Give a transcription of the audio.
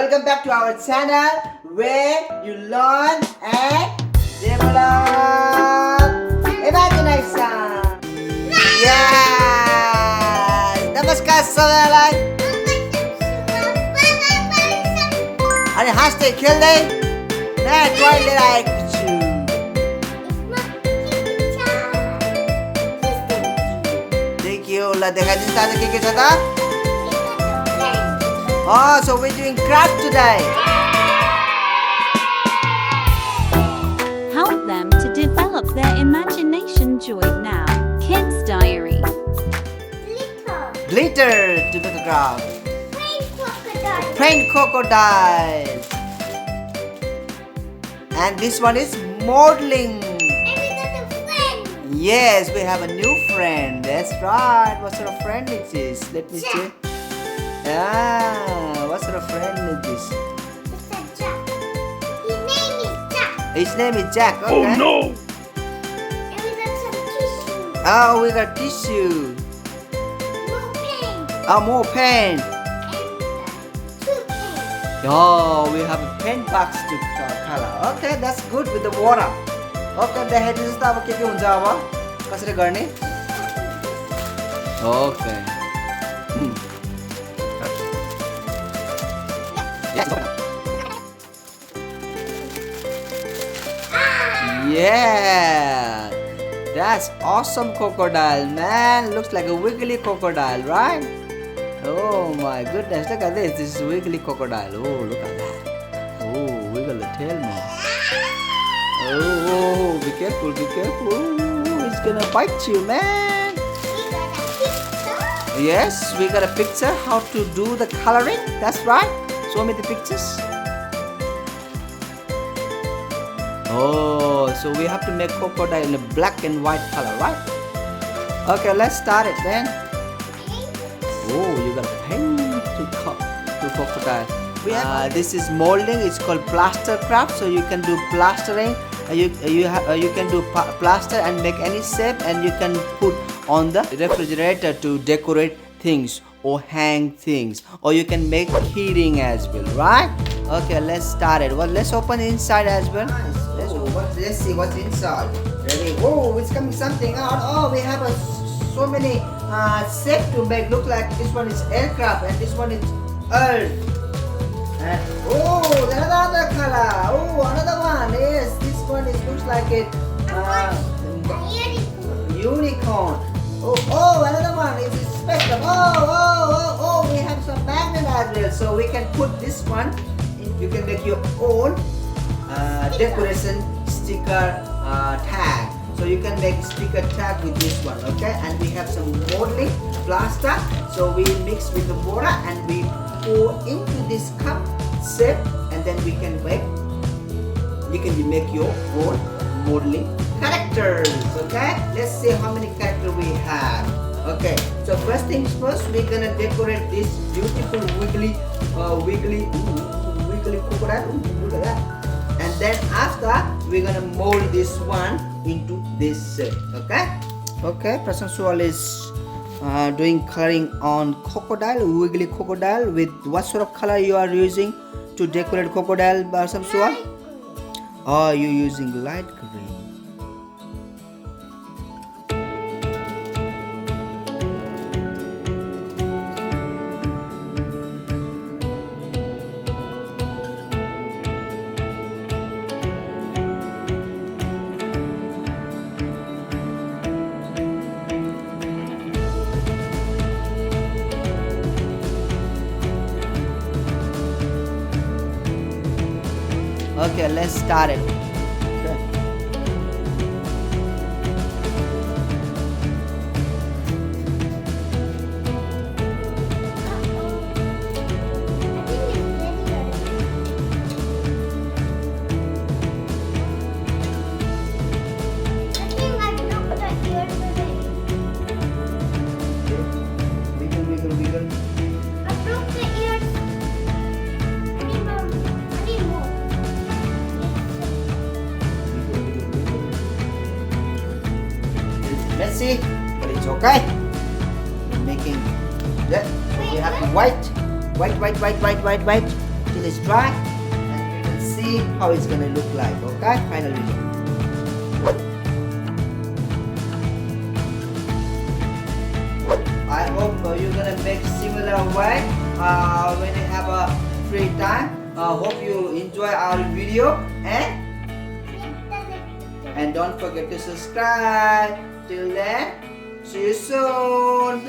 welcome back to our channel where you learn and develop imagination. Yes! नमस्कार सबैलाई अनि हाँस्दै खेल्दै नयाँ टोय लिएर आएको छु. देखियो ल देखाइदिनु त आज के छ त? Oh, so we're doing craft today. Help them to develop their imagination. Join now. Kids Diary. Glitter to make a craft. Paint crocodiles. And this one is modeling. Yes, we have a new friend. That's right. What sort of friend it is? Let me check. Ah, what sort of friend is this? Mr. Jack. His name is Jack. His name is Jack. Okay. Oh no! And we got some tissue. Oh, we got tissue. More paint. Oh, more paint. And two paints. Oh, we have a paint box to color. Okay, that's good with the water. Okay, देखाइदिनुहोस् त अब के हुन्छ अब कसरी गर्ने? Okay. Yeah, that's awesome crocodile, man. Looks like a wiggly crocodile, right? Oh my goodness, look at this. This is wiggly crocodile. Oh, look at that. Oh, wiggle the tail more. Oh, be careful, be careful. Oh, it's gonna bite you, man. We got a picture. Yes, we got a picture how to do the coloring. That's right. Show me the pictures. Oh, so we have to make crocodile in a black and white color, right? Okay, let's start it then. Oh, you got paint to crocodile. This is molding. It's called plaster craft. So you can do plastering. You can do plaster and make any shape, and you can put on the refrigerator to decorate things or hang things, or you can make keyring as well, right? Okay, let's start it. Well, let's open inside as well. Let's see what's inside. Ready? Oh, it's coming something out. Oh, we have so many shape to make. Look like this one is aircraft and this one is earth. And oh, there's another color. Oh, another one. Yes, this one is looks like it. Unicorn. Oh, another one is spectrum. Oh, we have some magnet as well. So we can put this one. You can make your own decoration sticker tag. So you can make sticker tag with this one, okay? And we have some modeling plaster. So we mix with the water and we pour into this cup shape, and then we can make. You can make your own modeling characters, okay? Let's see how many characters we have. Okay, so first things first, we're gonna decorate this beautiful wiggly crocodile. Ooh, look at that. And then after, we're gonna mold this one into this shape, okay? Okay, Prasan Sual is doing coloring on crocodile, wiggly crocodile. With what sort of color you are using to decorate crocodile, Prasan Sual? Oh, you're using light green. Okay, let's start it. Okay. Wiggle, wiggle, wiggle. Messy, but it's okay. We're making that. We have white. till it's dry, and we will see how it's gonna look like. Okay, final result. I hope you're gonna make similar way when you have a free time. Hope you enjoy our video and don't forget to subscribe. Till then, see you soon.